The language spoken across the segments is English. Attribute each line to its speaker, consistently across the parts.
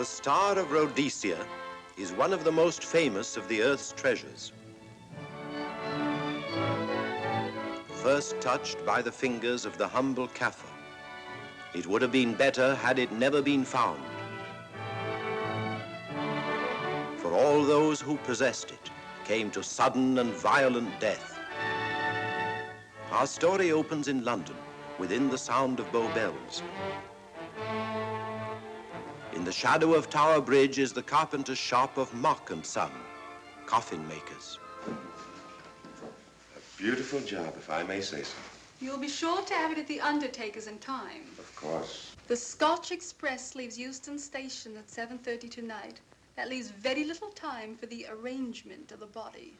Speaker 1: The Star of Rhodesia is one of the most famous of the Earth's treasures. First touched by the fingers of the humble Kaffir, it would have been better had it never been found. For all those who possessed it came to sudden and violent death. Our story opens in London, within the sound of Bow Bells. In the shadow of Tower Bridge is the carpenter's shop of Mock and Son, coffin makers.
Speaker 2: A beautiful job, if I may say so.
Speaker 3: You'll be sure to have it at the undertaker's in time.
Speaker 2: Of course.
Speaker 3: The Scotch Express leaves Euston Station at 7:30 tonight. That leaves very little time for the arrangement of the body.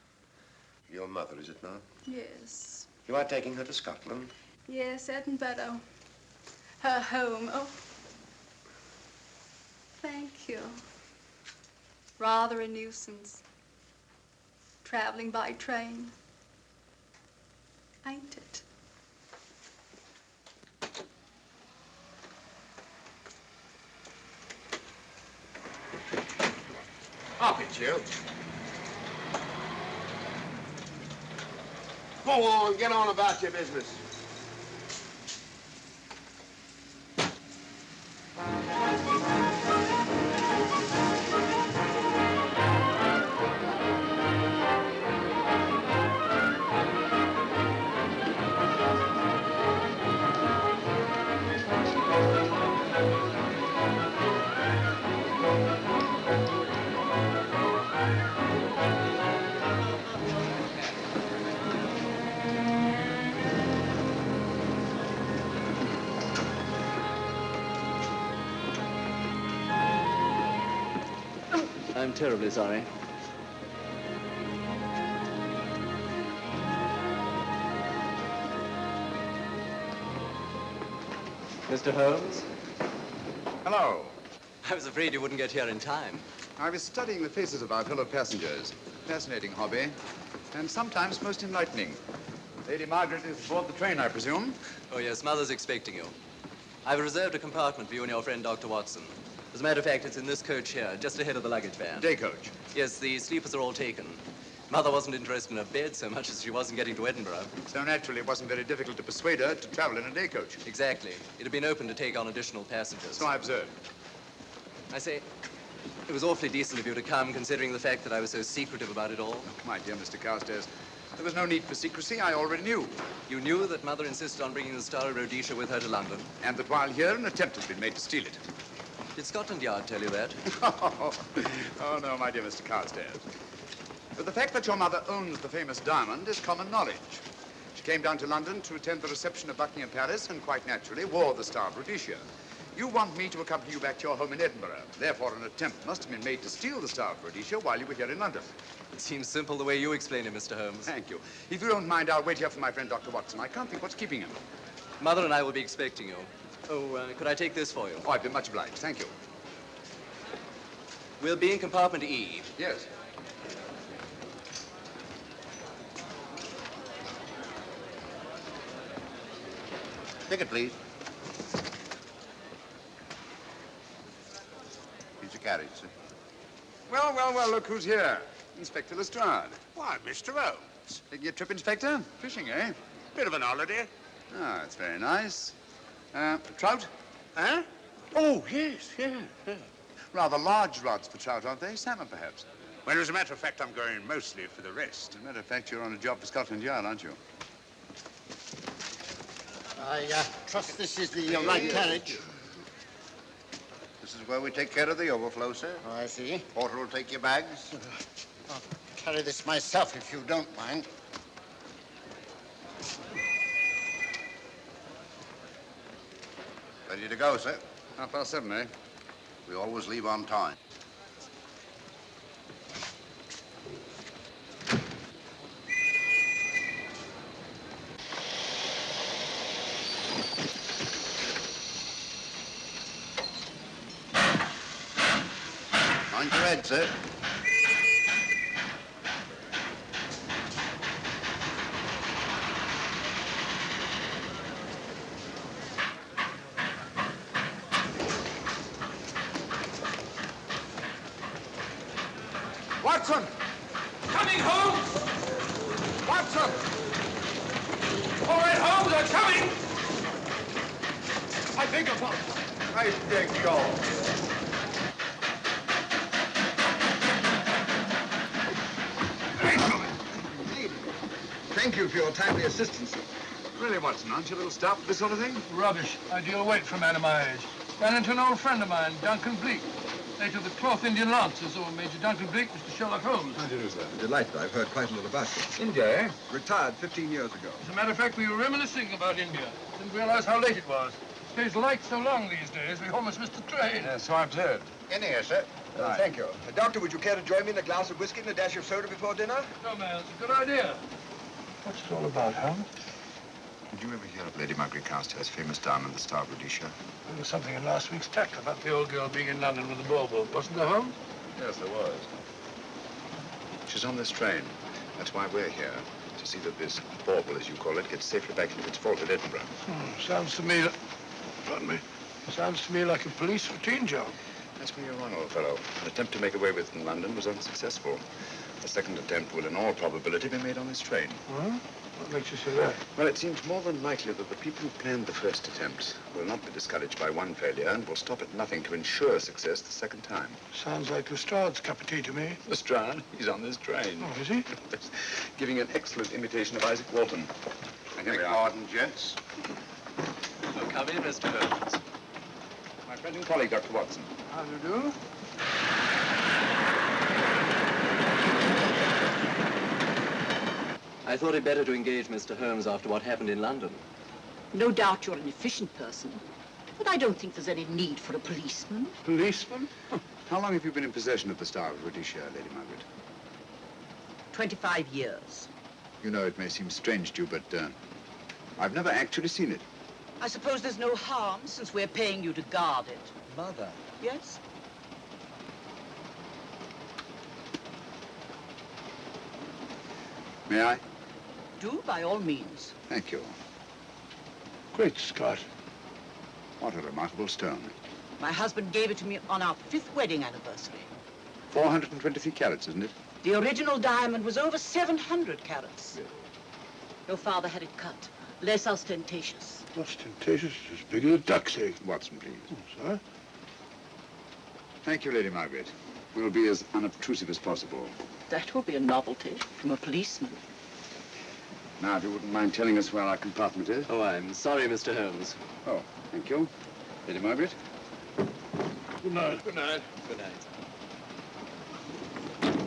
Speaker 2: Your mother, is it not?
Speaker 3: Yes.
Speaker 2: You are taking her to Scotland?
Speaker 3: Yes, Edinburgh. Her home. Oh. Thank you. Rather a nuisance. Traveling by train. Ain't it?
Speaker 4: Up it, you. Go on, get on about your business.
Speaker 5: I'm terribly sorry. Mr. Holmes?
Speaker 6: Hello.
Speaker 5: I was afraid you wouldn't get here in time.
Speaker 6: I was studying the faces of our fellow passengers. Fascinating hobby, and sometimes most enlightening. Lady Margaret is aboard the train, I presume?
Speaker 5: Oh, yes, Mother's expecting you. I've reserved a compartment for you and your friend, Dr. Watson. As a matter of fact, it's in this coach here, just ahead of the luggage van.
Speaker 6: Day coach?
Speaker 5: Yes, the sleepers are all taken. Mother wasn't interested in a bed so much as she wasn't getting to Edinburgh.
Speaker 6: So naturally, it wasn't very difficult to persuade her to travel in a day coach.
Speaker 5: Exactly. It had been open to take on additional passengers.
Speaker 6: So I observed.
Speaker 5: I say, it was awfully decent of you to come, considering the fact that I was so secretive about it all.
Speaker 6: My dear Mr. Carstairs, there was no need for secrecy. I already knew.
Speaker 5: You knew that Mother insisted on bringing the Star of Rhodesia with her to London?
Speaker 6: And that while here, an attempt has been made to steal it.
Speaker 5: Did Scotland Yard tell you that?
Speaker 6: Oh, no, my dear Mr. Carstairs. But the fact that your mother owns the famous diamond is common knowledge. She came down to London to attend the reception of Buckingham Palace and quite naturally wore the Star of Rhodesia. You want me to accompany you back to your home in Edinburgh. Therefore, an attempt must have been made to steal the Star of Rhodesia while you were here in London.
Speaker 5: It seems simple the way you explain it, Mr. Holmes.
Speaker 6: Thank you. If you don't mind, I'll wait here for my friend, Dr. Watson. I can't think what's keeping him.
Speaker 5: Mother and I will be expecting you. Oh, could I take this for you?
Speaker 6: Oh, I'd be much obliged. Thank you.
Speaker 5: We'll be in compartment E.
Speaker 6: Yes.
Speaker 2: Ticket, please. Here's your carriage, sir.
Speaker 6: Well, well, well, look who's here. Inspector Lestrade.
Speaker 4: Why, Mr. Holmes.
Speaker 6: Taking a trip, Inspector? Fishing, eh?
Speaker 4: Bit of an holiday.
Speaker 6: Ah, that's very nice. Trout?
Speaker 4: Huh? Oh, yes, yeah.
Speaker 6: Rather large rods for trout, aren't they? Salmon, perhaps?
Speaker 4: Well, as a matter of fact, I'm going mostly for the rest.
Speaker 6: As a matter of fact, you're on a job for Scotland Yard, aren't you?
Speaker 7: I trust this is the right carriage.
Speaker 2: This is where we take care of the overflow, sir.
Speaker 7: Oh, I see.
Speaker 2: Porter will take your bags.
Speaker 7: I'll carry this myself if you don't mind.
Speaker 2: Ready to go, sir.
Speaker 6: 7:30, eh?
Speaker 2: We always leave on time. Mind your head, sir.
Speaker 6: Watson!
Speaker 8: Coming, Holmes!
Speaker 6: Watson!
Speaker 8: All right, Holmes, I'm coming!
Speaker 6: I beg your pardon. I beg yours.
Speaker 9: Thank you for your timely assistance.
Speaker 6: Really, Watson, aren't you a little stout for this sort of thing?
Speaker 8: Rubbish. Ideal weight for a man of my age. Ran into an old friend of mine, Duncan Bleak. Later the 12th Indian Lancers, or Major Duncan Bleak, Mr. Sherlock Holmes.
Speaker 9: How do you do, sir? Delighted. I've heard quite a lot about you.
Speaker 6: India, eh?
Speaker 9: Retired 15 years ago.
Speaker 8: As a matter of fact, we were reminiscing about India. Didn't realize how late it was. Stays light so long these days, we almost missed the train.
Speaker 6: Yes, so I've heard.
Speaker 2: In here, sir.
Speaker 6: Right.
Speaker 9: Thank you. Doctor, would you care to join me in a glass of whiskey and a dash of soda before dinner?
Speaker 8: No, man, it's a good idea. What's it all about, Holmes?
Speaker 6: Did you ever hear of Lady Margaret Carstairs' famous diamond, the Star of Rhodesia?
Speaker 8: There was something in last week's text about the old girl being in London with a bauble, wasn't there, Holmes?
Speaker 6: Yes, there was. She's on this train. That's why we're here, to see that this bauble, as you call it, gets safely back into its vault at Edinburgh.
Speaker 8: Sounds to me, pardon me, sounds to me like a police routine job.
Speaker 6: That's where you're wrong, old fellow. An attempt to make away with it in London was unsuccessful. A second attempt will, in all probability, be made on this train.
Speaker 8: Huh? What makes you say that?
Speaker 6: Well, it seems more than likely that the people who planned the first attempt will not be discouraged by one failure and will stop at nothing to ensure success the second time.
Speaker 8: Sounds like Lestrade's cup of tea to me.
Speaker 6: Lestrade, he's on this train.
Speaker 8: Oh, is he?
Speaker 6: Giving an excellent imitation of Isaac Walton. And here we are.
Speaker 2: Pardon, gents.
Speaker 5: So come in, Mr. Holmes.
Speaker 6: My friend and colleague, Dr. Watson.
Speaker 8: How do you do?
Speaker 5: I thought it better to engage Mr. Holmes after what happened in London.
Speaker 10: No doubt you're an efficient person, but I don't think there's any need for a policeman.
Speaker 8: Policeman?
Speaker 6: How long have you been in possession of the Star of Rhodesia, Lady Margaret?
Speaker 10: 25 years.
Speaker 6: You know, it may seem strange to you, but I've never actually seen it.
Speaker 10: I suppose there's no harm since we're paying you to guard it.
Speaker 9: Mother.
Speaker 10: Yes?
Speaker 6: May I?
Speaker 10: Do, by all means.
Speaker 6: Thank you.
Speaker 8: Great Scott.
Speaker 6: What a remarkable stone.
Speaker 10: My husband gave it to me on our 5th wedding anniversary.
Speaker 6: 423 carats, isn't it?
Speaker 10: The original diamond was over 700 carats.
Speaker 6: Really?
Speaker 10: Your father had it cut, less ostentatious.
Speaker 8: Ostentatious, as big as a duck's egg.
Speaker 6: Watson, please.
Speaker 8: Oh, sir?
Speaker 6: Thank you, Lady Margaret. We'll be as unobtrusive as possible.
Speaker 10: That will be a novelty from a policeman.
Speaker 6: Now, if you wouldn't mind telling us where our compartment is.
Speaker 5: Oh, I'm sorry, Mr. Holmes.
Speaker 6: Oh, thank you. Lady Margaret?
Speaker 8: Good night. Good night.
Speaker 5: Good night.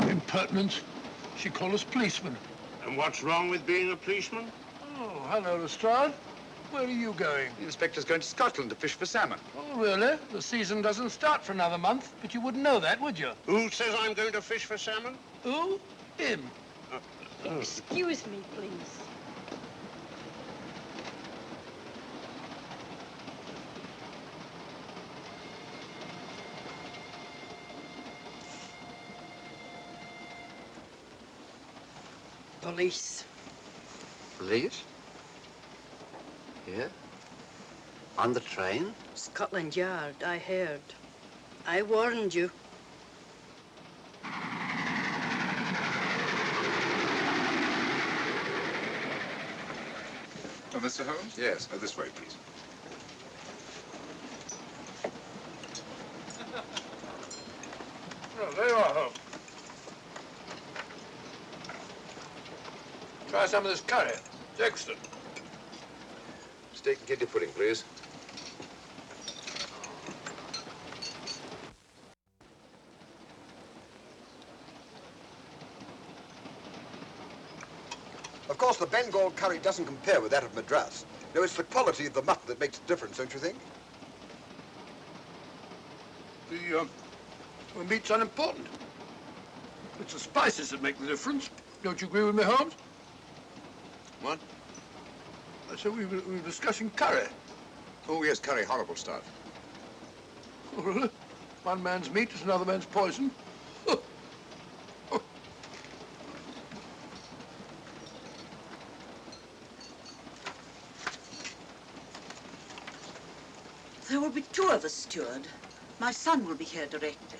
Speaker 8: Impertinence. She called us policemen.
Speaker 4: And what's wrong with being a policeman?
Speaker 8: Oh, hello, Lestrade. Where are you going?
Speaker 6: The inspector's going to Scotland to fish for salmon.
Speaker 8: Oh, really? The season doesn't start for another month, but you wouldn't know that, would you?
Speaker 4: Who says I'm going to fish for salmon?
Speaker 8: Who? Him.
Speaker 3: Excuse me, please.
Speaker 11: Police.
Speaker 12: Police? Here? On the train?
Speaker 11: Scotland Yard, I heard. I warned you.
Speaker 6: Oh, Mr. Holmes? Yes. This way, please.
Speaker 8: Oh, there you are, Holmes. Try some of this curry. It's excellent.
Speaker 6: Steak and kidney pudding, please.
Speaker 9: Of course, the Bengal curry doesn't compare with that of Madras. No, it's the quality of the mutton that makes the difference, don't you think?
Speaker 8: The meat's unimportant. It's the spices that make the difference. Don't you agree with me, Holmes?
Speaker 6: What?
Speaker 8: I said we were discussing curry.
Speaker 6: Oh, yes, curry, horrible stuff.
Speaker 8: Oh, really? One man's meat is another man's poison.
Speaker 10: There will be 2 of us, steward. My son will be here directly.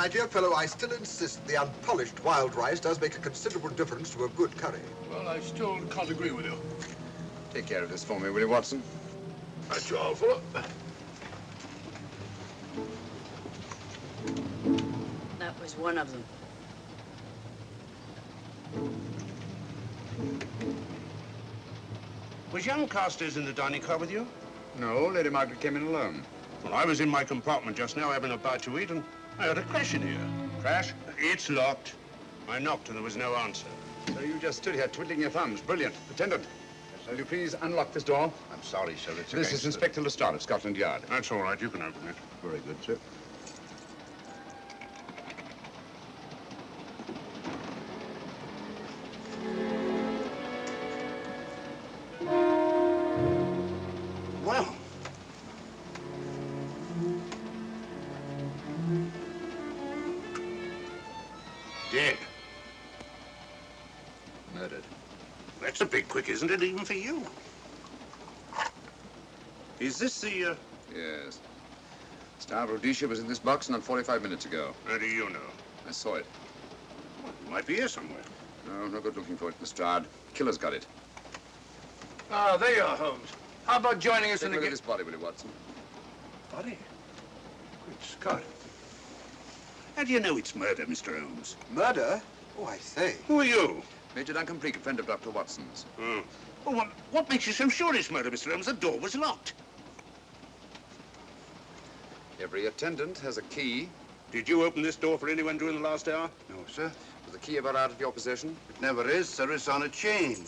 Speaker 9: my dear fellow, I still insist the unpolished wild rice does make a considerable difference to a good curry.
Speaker 8: Well, I still can't agree with you.
Speaker 6: Take care of this for me, will you, Watson?
Speaker 8: That's all, fella.
Speaker 11: That was one of them.
Speaker 4: Was young Carstairs in the dining car with you?
Speaker 6: No, Lady Margaret came in alone.
Speaker 4: Well, I was in my compartment just now having a bite to eat, and I heard a crash in here. Crash? It's locked. I knocked and there was no answer.
Speaker 6: So you just stood here twiddling your thumbs. Brilliant. Attendant, will you please unlock this door?
Speaker 2: I'm sorry, sir. It's
Speaker 6: This is Inspector Lestrade of Scotland Yard.
Speaker 4: That's all right. You can open it.
Speaker 2: Very good, sir.
Speaker 4: Well. Dead.
Speaker 6: Murdered.
Speaker 4: That's a bit quick, isn't it, even for you? Is this the,
Speaker 6: Yes. Star of Rhodesia was in this box not 45 minutes ago.
Speaker 4: How do you know?
Speaker 6: I saw it.
Speaker 4: Well, it might be here somewhere.
Speaker 6: No, no good looking for it, Lestrade. Killer's got it.
Speaker 8: Ah, there you are, Holmes. How about joining us
Speaker 6: Take
Speaker 8: in
Speaker 6: a
Speaker 8: the
Speaker 6: look at this body, will you, Watson?
Speaker 4: Body? Good Scott. How do you know it's murder, Mr. Holmes?
Speaker 9: Murder? Oh, I say.
Speaker 4: Who are you?
Speaker 6: Major Duncan Bleak, a friend of Dr. Watson's.
Speaker 4: Oh. Well, what makes you so sure it's murder, Mr. Holmes? The door was locked.
Speaker 6: Every attendant has a key.
Speaker 4: Did you open this door for anyone during the last hour?
Speaker 2: No, sir.
Speaker 6: Was the key ever out of your possession?
Speaker 2: It never is, sir. It's on a chain.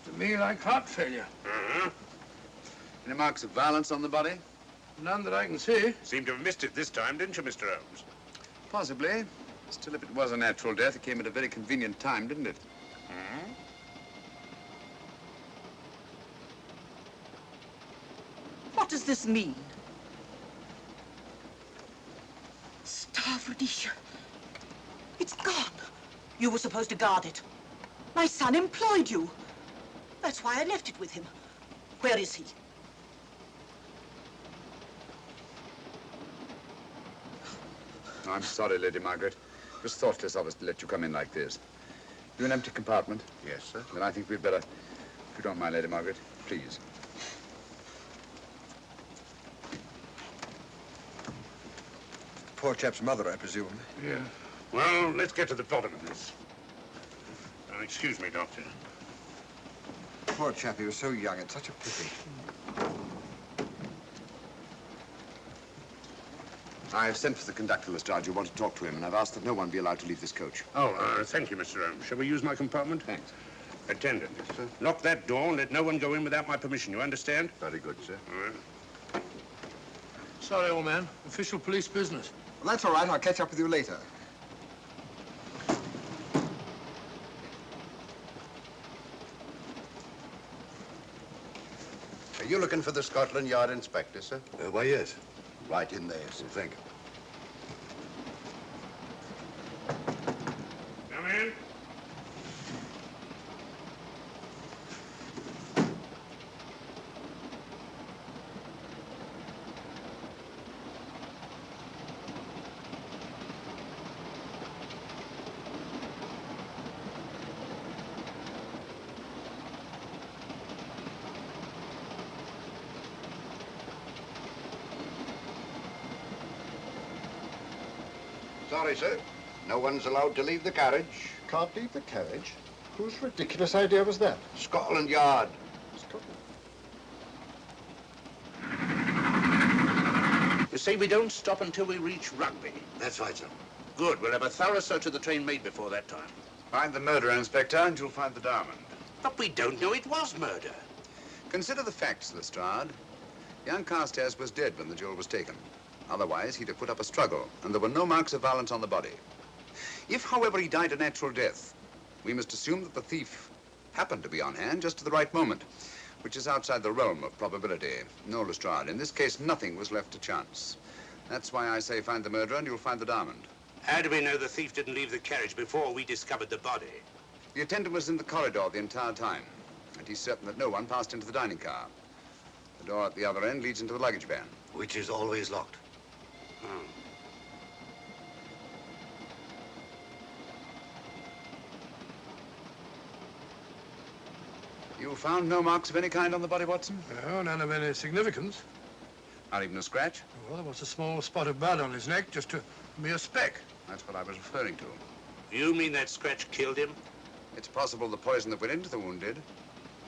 Speaker 8: To me, like heart failure.
Speaker 4: Uh-huh.
Speaker 6: Any marks of violence on the body?
Speaker 8: None that I can see.
Speaker 4: Seemed to have missed it this time, didn't you, Mr. Holmes?
Speaker 6: Possibly. Still, if it was a natural death, it came at a very convenient time, didn't it?
Speaker 4: Hmm?
Speaker 10: What does this mean? Star of Rhodesia. It's gone. You were supposed to guard it. My son employed you. That's why I left it with him. Where is he?
Speaker 6: I'm sorry, Lady Margaret. It was thoughtless of us to let you come in like this. You an empty compartment?
Speaker 2: Yes, sir.
Speaker 6: Then I think we'd better, if you don't mind, Lady Margaret, please.
Speaker 9: Poor chap's mother, I presume.
Speaker 4: Yeah. Well, let's get to the bottom of this. Excuse me, Doctor.
Speaker 9: Poor chap, he was so young. It's such a pity.
Speaker 6: I've sent for the conductor, Lestrade. You want to talk to him, and I've asked that no one be allowed to leave this coach.
Speaker 4: Oh, thank you, Mr. Holmes. Shall we use my compartment?
Speaker 6: Thanks.
Speaker 4: Attendant, sir. Lock that door and let no one go in without my permission. You understand?
Speaker 2: Very good, sir.
Speaker 4: All right.
Speaker 8: Sorry, old man. Official police business.
Speaker 9: Well, that's all right. I'll catch up with you later.
Speaker 2: Are you looking for the Scotland Yard inspector, sir?
Speaker 9: Why, yes.
Speaker 2: Right in there, sir.
Speaker 9: Thank you.
Speaker 4: Come in.
Speaker 2: Sorry, sir. No one's allowed to leave the carriage.
Speaker 7: Can't leave the carriage? Whose ridiculous idea was that?
Speaker 2: Scotland Yard.
Speaker 4: You say we don't stop until we reach Rugby.
Speaker 2: That's right, sir.
Speaker 4: Good. We'll have a thorough search of the train made before that time.
Speaker 6: Find the murderer, Inspector, and you'll find the diamond.
Speaker 4: But we don't know it was murder.
Speaker 6: Consider the facts, Lestrade. Young Carstairs was dead when the jewel was taken. Otherwise, he'd have put up a struggle, and there were no marks of violence on the body. If, however, he died a natural death, we must assume that the thief happened to be on hand just at the right moment, which is outside the realm of probability. No, Lestrade, in this case, nothing was left to chance. That's why I say find the murderer and you'll find the diamond.
Speaker 4: How do we know the thief didn't leave the carriage before we discovered the body?
Speaker 6: The attendant was in the corridor the entire time, and he's certain that no one passed into the dining car. The door at the other end leads into the luggage van.
Speaker 9: Which is always locked.
Speaker 4: Oh.
Speaker 6: You found no marks of any kind on the body, Watson?
Speaker 8: No, none of any significance.
Speaker 6: Not even a scratch?
Speaker 8: Well, there was a small spot of blood on his neck, just a mere speck.
Speaker 6: That's what I was referring to.
Speaker 4: You mean that scratch killed him?
Speaker 6: It's possible the poison that went into the wound did.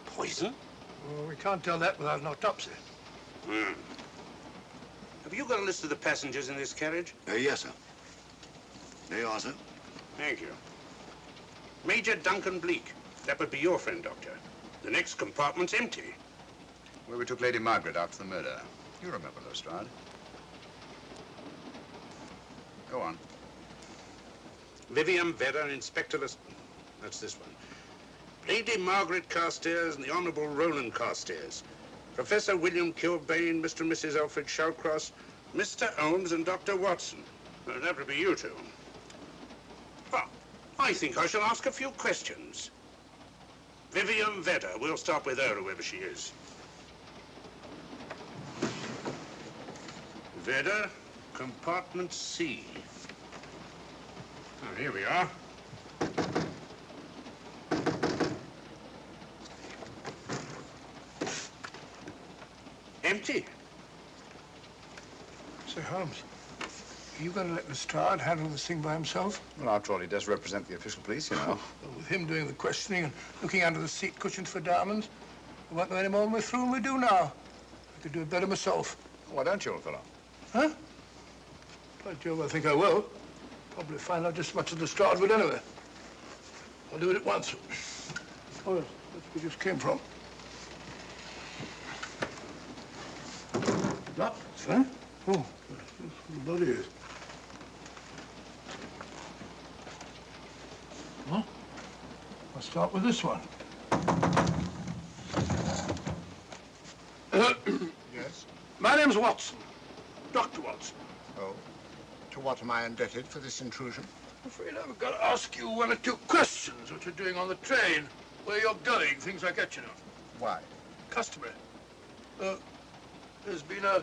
Speaker 4: Poison?
Speaker 8: Well, we can't tell that without an autopsy.
Speaker 4: Hmm. Have you got a list of the passengers in this carriage?
Speaker 2: Yes, sir. There you are, sir.
Speaker 4: Thank you. Major Duncan Bleak. That would be your friend, Doctor. The next compartment's empty.
Speaker 6: Where we took Lady Margaret after the murder. You remember, Lestrade. Go on.
Speaker 4: Vivian Vedder, Inspector That's this one. Lady Margaret Carstairs and the Honourable Roland Carstairs. Professor William Kilbane, Mr. and Mrs. Alfred Shawcross, Mr. Holmes and Dr. Watson. Well, that would be you two. Well, I think I shall ask a few questions. Vivian Vedder. We'll start with her, whoever she is. Vedder, compartment C. Oh, here we are. Empty.
Speaker 8: Say, Holmes, are you going to let Lestrade handle this thing by himself?
Speaker 6: Well, after all, he does represent the official police, you know.
Speaker 8: Well, with him doing the questioning and looking under the seat cushions for diamonds, we won't know any more than we're through and we do now. I could do it better myself.
Speaker 6: Why don't you, old fellow?
Speaker 8: Huh? By Jove, I think I will. Probably find out just as much as Lestrade would anyway. I'll do it at once. Oh, yes, that's where we just came from. Locked, huh? Oh, the bloody is. Huh? I'll start with this one.
Speaker 7: Yes?
Speaker 8: My name's Watson. Dr. Watson.
Speaker 7: Oh. To what am I indebted for this intrusion?
Speaker 8: I'm afraid I've got to ask you one or two questions. What you're doing on the train, where you're going, things like that, you know.
Speaker 7: Why?
Speaker 8: Customary. There's been a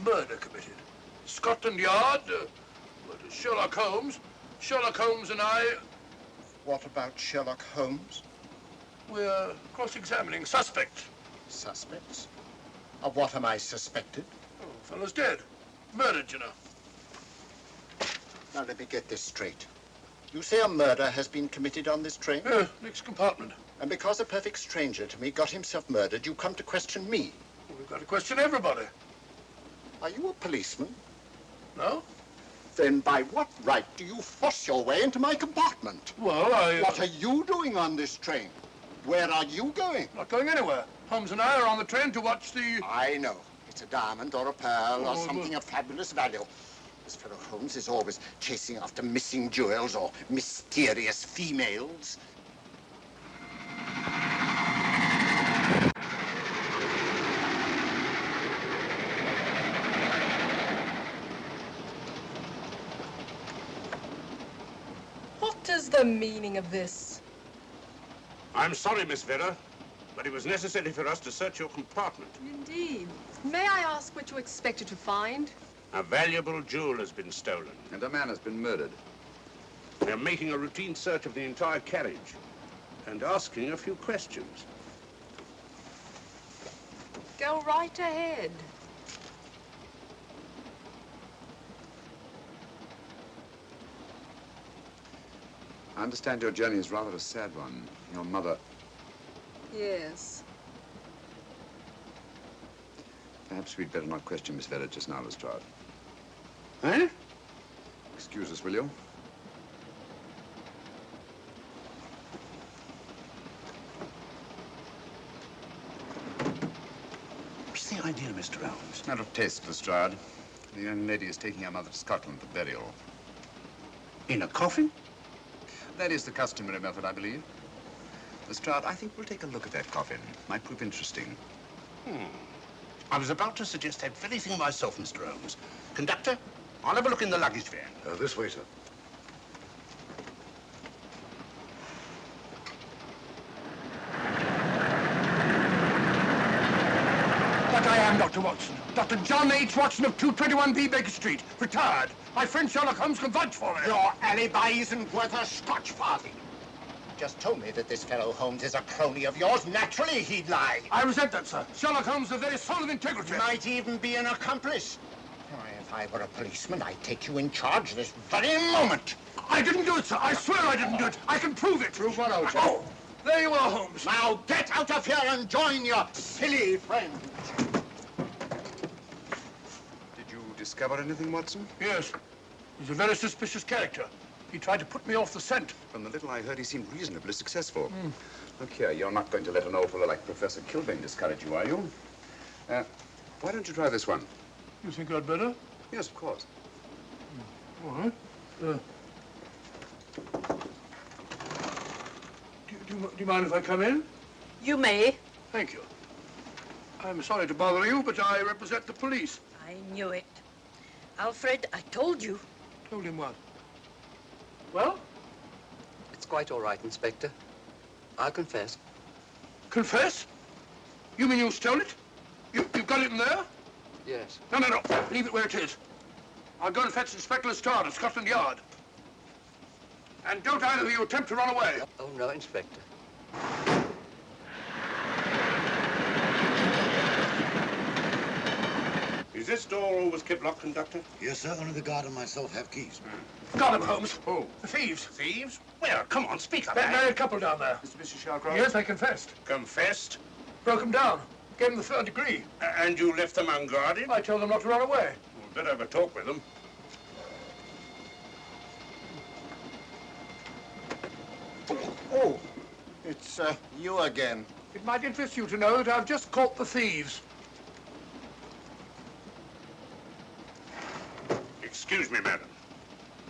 Speaker 8: murder committed. Scotland Yard, murder Sherlock Holmes. Sherlock Holmes and I,
Speaker 7: What about Sherlock Holmes?
Speaker 8: we're cross-examining suspects.
Speaker 7: Suspects? Of what am I suspected?
Speaker 8: Oh, fellow's dead. Murdered, you know.
Speaker 7: Now, let me get this straight. You say a murder has been committed on this train?
Speaker 8: Next compartment.
Speaker 7: And because a perfect stranger to me got himself murdered, you come to question me?
Speaker 8: Well, we've got to question everybody.
Speaker 7: Are you a policeman?
Speaker 8: No?
Speaker 7: Then by what right do you force your way into my compartment?
Speaker 8: Well,
Speaker 7: What are you doing on this train? Where are you going?
Speaker 8: Not going anywhere. Holmes and I are on the train to watch the...
Speaker 7: I know. It's a diamond or a pearl or
Speaker 8: Oh,
Speaker 7: something of fabulous value. This fellow Holmes is always chasing after missing jewels or mysterious females.
Speaker 13: What is the meaning of this?
Speaker 4: I'm sorry, Miss Vedder, but it was necessary for us to search your compartment.
Speaker 13: Indeed. May I ask what you expected to find?
Speaker 4: A valuable jewel has been stolen.
Speaker 6: And a man has been murdered.
Speaker 4: We're making a routine search of the entire carriage and asking a few questions.
Speaker 13: Go right ahead.
Speaker 6: I understand your journey is rather a sad one. Your mother...
Speaker 13: Yes.
Speaker 6: Perhaps we'd better not question Miss Vedder just now, Lestrade.
Speaker 4: Eh?
Speaker 6: Excuse us, will you?
Speaker 4: What's the idea, Mr. Holmes?
Speaker 6: Out of taste, Lestrade. The young lady is taking her mother to Scotland for burial.
Speaker 4: In a coffin?
Speaker 6: That is the customary method, I believe. Lestrade, I think we'll take a look at that coffin. Might prove interesting.
Speaker 4: I was about to suggest that very thing myself, Mr. Holmes. Conductor, I'll have a look in the luggage van.
Speaker 2: This way, sir.
Speaker 8: But I am Dr. Watson. Dr. John H. Watson of 221B Baker Street. Retired. My friend Sherlock Holmes can vouch for me.
Speaker 7: Your alibi isn't worth a Scotch farthing. just told me that this fellow Holmes is a crony of yours. Naturally, he'd lie.
Speaker 8: I resent that, sir. Sherlock Holmes is a very soul of integrity.
Speaker 7: Might even be an accomplice. Why, if I were a policeman, I'd take you in charge this very moment.
Speaker 8: I didn't do it, sir. I swear I didn't do it. I can prove it.
Speaker 7: Prove what, Old
Speaker 8: Oh, there you are, Holmes.
Speaker 7: Now get out of here and join your silly friends.
Speaker 6: Did you discover anything, Watson?
Speaker 8: Yes. He's a very suspicious character. He tried to put me off the scent.
Speaker 6: From the little I heard, he seemed reasonably successful. Look here, you're not going to let an old fellow like Professor Kilbane discourage you, are you? Why don't you try this one?
Speaker 8: You think I'd better?
Speaker 6: Yes, of course.
Speaker 8: All right. Do you mind if I come in?
Speaker 11: You may.
Speaker 8: Thank you. I'm sorry to bother you, but I represent the police.
Speaker 11: I knew it. Alfred, I told you.
Speaker 8: Told him what? Well?
Speaker 12: It's quite all right, Inspector. I'll confess.
Speaker 8: Confess? You mean you stole it? You've got it in there?
Speaker 12: Yes.
Speaker 8: No. Leave it where it is. I'll go and fetch Inspector Lestrade at Scotland Yard. And don't either of you attempt to run away.
Speaker 12: Oh, no, Inspector.
Speaker 4: Is this door always kept locked, Conductor?
Speaker 14: Yes, sir. Only the guard and myself have keys.
Speaker 8: Got him, Holmes.
Speaker 4: Oh.
Speaker 8: The thieves.
Speaker 4: Thieves? Where? Come on, speak up.
Speaker 8: That married couple down there.
Speaker 6: Mr. Shalcroft?
Speaker 8: Yes, they confessed.
Speaker 4: Confessed?
Speaker 8: Broke them down. Gave them the third degree.
Speaker 4: And you left them unguarded?
Speaker 8: I told them not to run away.
Speaker 4: Well, better have a talk with them.
Speaker 7: Oh, it's you again.
Speaker 8: It might interest you to know that I've just caught the thieves.
Speaker 4: Excuse me, madam.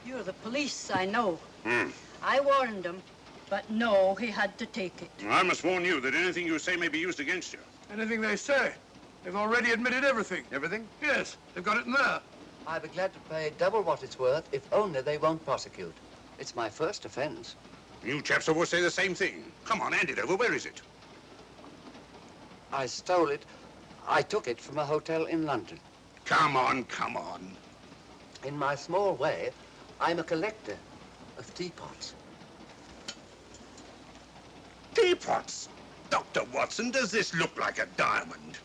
Speaker 11: You're the police, I know.
Speaker 4: Hmm.
Speaker 11: I warned him, but no, he had to take it.
Speaker 4: I must warn you that anything you say may be used against you.
Speaker 8: Anything they say. They've already admitted everything.
Speaker 6: Everything?
Speaker 8: Yes, they've got it in there.
Speaker 12: I'd be glad to pay double what it's worth if only they won't prosecute. It's my first offense.
Speaker 4: You chaps always say the same thing. Come on, hand it over. Where is it?
Speaker 12: I stole it. I took it from a hotel in London.
Speaker 4: Come on.
Speaker 12: In my small way, I'm a collector of teapots.
Speaker 4: Teapots? Dr. Watson, does this look like a diamond?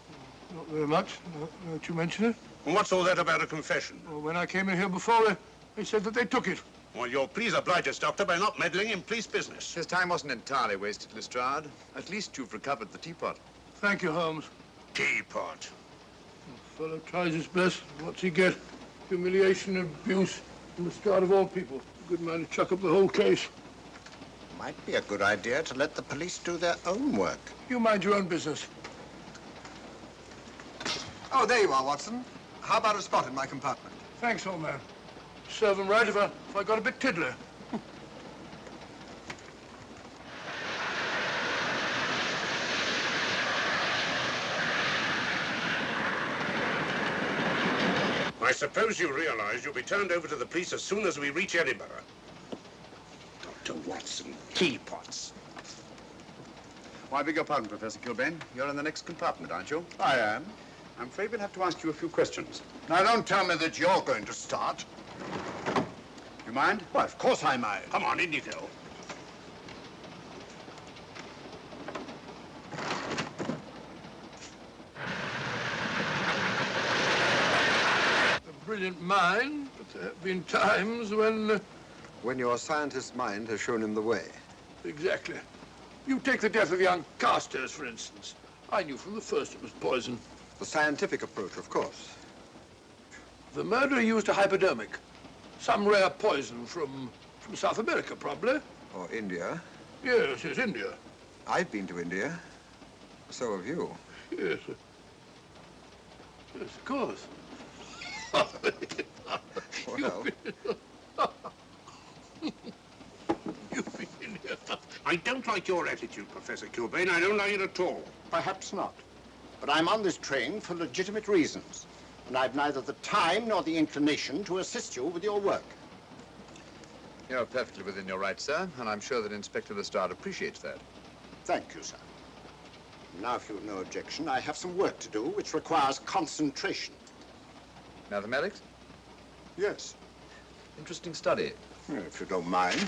Speaker 8: Not very much, now that you mention it.
Speaker 4: And what's all that about a confession?
Speaker 8: Well, when I came in here before, they said that they took it.
Speaker 4: Well, you'll please oblige us, Doctor, by not meddling in police business.
Speaker 6: His time wasn't entirely wasted, Lestrade. At least you've recovered the teapot.
Speaker 8: Thank you, Holmes.
Speaker 4: Teapot.
Speaker 8: The fellow tries his best. What's he get? Humiliation and abuse from the start of all people. A good man to chuck up the whole case.
Speaker 7: Might be a good idea to let the police do their own work.
Speaker 8: You mind your own business.
Speaker 9: Oh, there you are, Watson. How about a spot in my compartment?
Speaker 8: Thanks, old man. Serve him right if I got a bit tiddler.
Speaker 4: I suppose you realize you'll be turned over to the police as soon as we reach Edinburgh. Dr. Watson, teapots.
Speaker 6: Oh, I beg your pardon, Professor Kilbane. You're in the next compartment, aren't you?
Speaker 7: I am.
Speaker 6: I'm afraid we'll have to ask you a few questions.
Speaker 7: Now, don't tell me that you're going to start.
Speaker 6: You mind?
Speaker 7: Why, of course I mind.
Speaker 4: Come on, in you go.
Speaker 8: A brilliant mind, but there have been times when...
Speaker 9: When your scientist's mind has shown him the way.
Speaker 8: Exactly. You take the death of young Carstairs, for instance. I knew from the first it was poison.
Speaker 9: The scientific approach, of course.
Speaker 8: The murderer used a hypodermic. Some rare poison from South America, probably.
Speaker 9: Or India.
Speaker 8: Yes, India.
Speaker 9: I've been to India. So have you.
Speaker 8: Yes. Yes, of course.
Speaker 9: Well,
Speaker 8: You've been in here.
Speaker 4: I don't like your attitude, Professor Kilbane. I don't like it at all.
Speaker 7: Perhaps not. But I'm on this train for legitimate reasons. And I've neither the time nor the inclination to assist you with your work.
Speaker 6: You're perfectly within your rights, sir, and I'm sure that Inspector Lestrade appreciates that.
Speaker 7: Thank you, sir. Now, if you've no objection, I have some work to do which requires concentration.
Speaker 6: Mathematics?
Speaker 7: Yes.
Speaker 6: Interesting study.
Speaker 7: If you don't mind.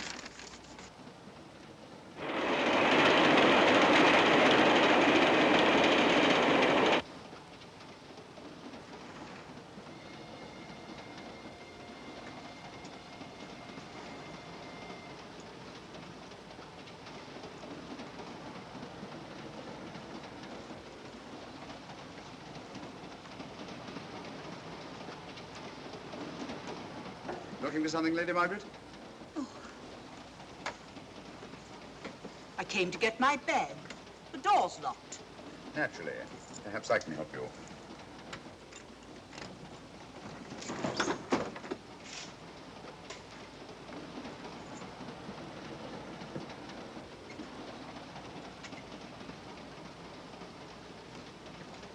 Speaker 6: Looking for something, Lady Margaret?
Speaker 10: I came to get my bag. The door's locked.
Speaker 6: Naturally. Perhaps I can help you.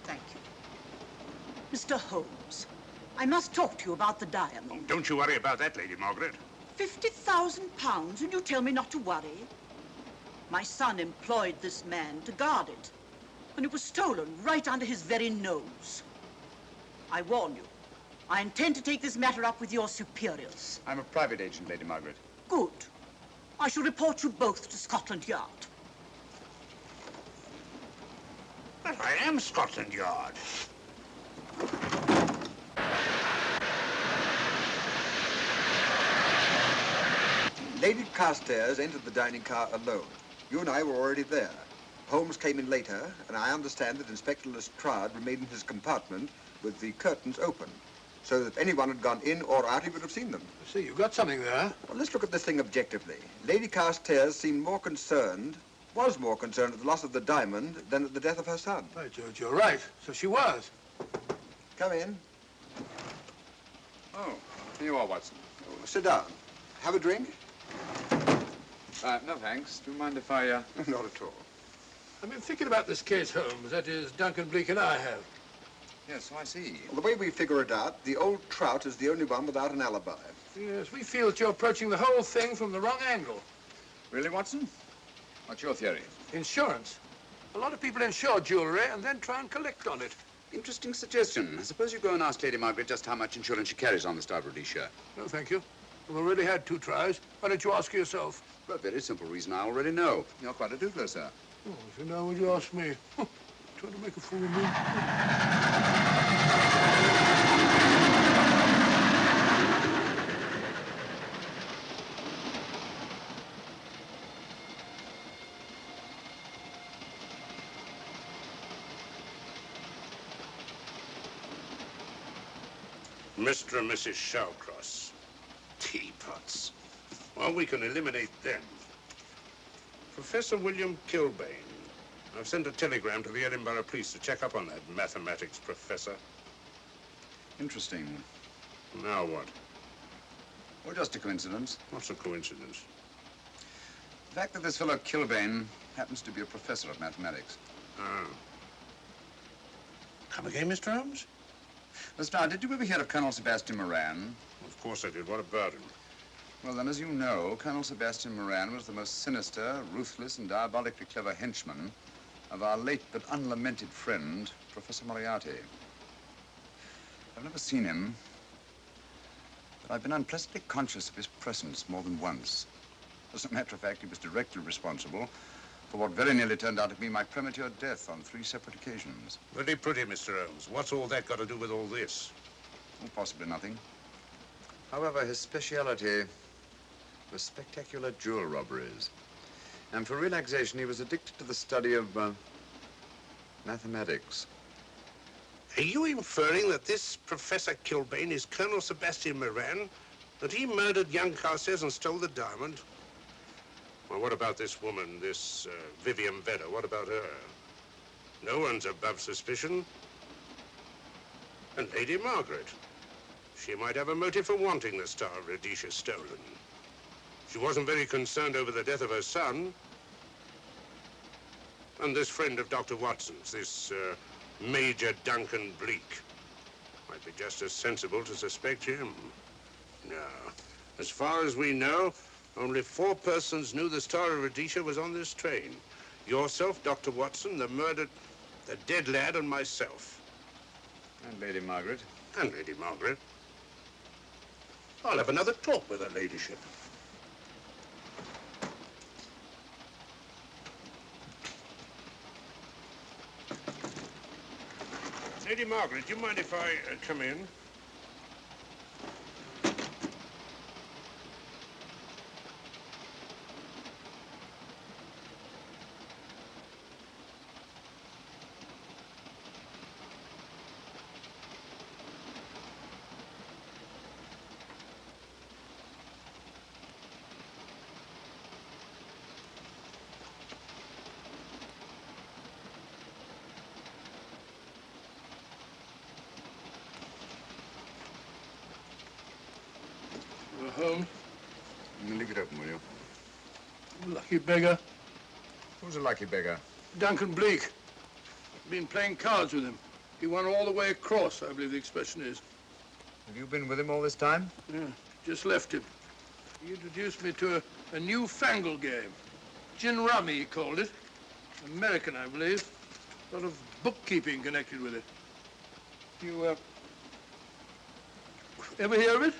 Speaker 10: Thank you. Mr. Holmes, I must talk to you about the diamond.
Speaker 4: Oh, don't you worry about that, Lady Margaret.
Speaker 10: £50,000, and you tell me not to worry? My son employed this man to guard it, and it was stolen right under his very nose. I warn you, I intend to take this matter up with your superiors.
Speaker 6: I'm a private agent, Lady Margaret.
Speaker 10: Good. I shall report you both to Scotland Yard.
Speaker 4: Well, I am Scotland Yard.
Speaker 9: Lady Carstairs entered the dining car alone. You and I were already there. Holmes came in later, and I understand that Inspector Lestrade remained in his compartment with the curtains open, so that if anyone had gone in or out, he would have seen them.
Speaker 8: See, you've got something there.
Speaker 9: Well, let's look at this thing objectively. Lady Carstairs seemed more concerned, was more concerned at the loss of the diamond than at the death of her son.
Speaker 8: By George, you're right. So she was.
Speaker 9: Come in.
Speaker 6: Oh, here you are, Watson.
Speaker 9: Oh, sit down. Have a drink?
Speaker 6: No, thanks. Do you mind if I,
Speaker 9: Not at all.
Speaker 8: I've been thinking about this case, Holmes. That is, Duncan Bleak and I have.
Speaker 6: Yes, so I see.
Speaker 9: Well, the way we figure it out, the old trout is the only one without an alibi.
Speaker 8: Yes, we feel that you're approaching the whole thing from the wrong angle.
Speaker 6: Really, Watson? What's your theory?
Speaker 8: Insurance. A lot of people insure jewelry and then try and collect on it.
Speaker 6: Interesting suggestion. Suppose you go and ask Lady Margaret just how much insurance she carries on the Star Rhodesia.
Speaker 8: No, thank you. We've already had 2 tries. Why don't you ask her yourself?
Speaker 6: For a very simple reason I already know. You're quite a doodler, sir.
Speaker 8: Oh, so now would you ask me? Trying to make a fool of me.
Speaker 4: Mr. and Mrs. Shawcross. Teapots. Well, we can eliminate them. Professor William Kilbane. I've sent a telegram to the Edinburgh police to check up on that mathematics professor.
Speaker 6: Interesting.
Speaker 4: Now what?
Speaker 6: Well, just a coincidence.
Speaker 4: What's a coincidence?
Speaker 6: The fact that this fellow Kilbane happens to be a professor of mathematics.
Speaker 4: Ah. Come again, Mr. Holmes?
Speaker 6: Lestrade, did you ever hear of Colonel Sebastian Moran?
Speaker 4: Of course I did. What about him?
Speaker 6: Well, then, as you know, Colonel Sebastian Moran was the most sinister, ruthless, and diabolically clever henchman of our late but unlamented friend, Professor Moriarty. I've never seen him, but I've been unpleasantly conscious of his presence more than once. As a matter of fact, he was directly responsible for what very nearly turned out to be my premature death on 3 separate occasions.
Speaker 4: Very pretty, Mr. Holmes. What's all that got to do with all this?
Speaker 6: Well, possibly nothing. However, his speciality was spectacular jewel robberies. And for relaxation, he was addicted to the study of mathematics.
Speaker 4: Are you inferring that this Professor Kilbane is Colonel Sebastian Moran? That he murdered young Carstairs and stole the diamond? Well, what about this woman, this Vivian Vedder? What about her? No one's above suspicion. And Lady Margaret. She might have a motive for wanting the Star of Rhodesia stolen. She wasn't very concerned over the death of her son. And this friend of Dr. Watson's, this Major Duncan Bleak, might be just as sensible to suspect him. No. As far as we know, only 4 persons knew the Star of Rhodesia was on this train. Yourself, Dr. Watson, the dead lad, and myself.
Speaker 6: And Lady Margaret.
Speaker 4: And Lady Margaret. I'll have another talk with her ladyship. Lady Margaret, do you mind if I come in?
Speaker 8: Holmes.
Speaker 6: Leave it open, will you?
Speaker 8: Lucky beggar.
Speaker 6: Who's a lucky beggar?
Speaker 8: Duncan Bleak. Been playing cards with him. He won all the way across, I believe the expression is.
Speaker 6: Have you been with him all this time?
Speaker 8: Yeah, just left him. He introduced me to a newfangled game. Gin rummy, he called it. American, I believe. A lot of bookkeeping connected with it. You, ever hear of it?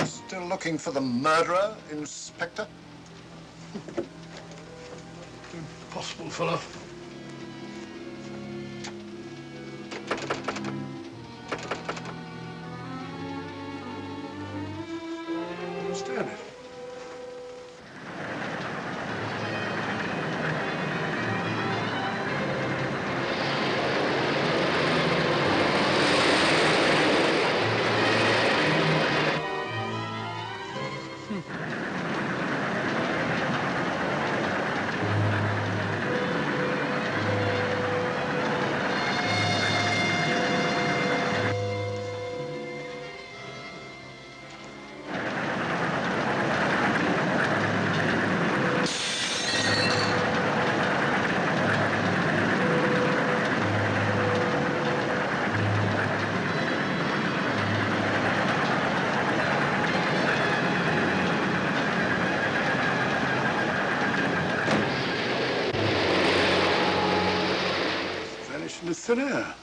Speaker 7: Still looking for the murderer, Inspector?
Speaker 8: Impossible, fellow. I don't understand it. Vanished into thin air.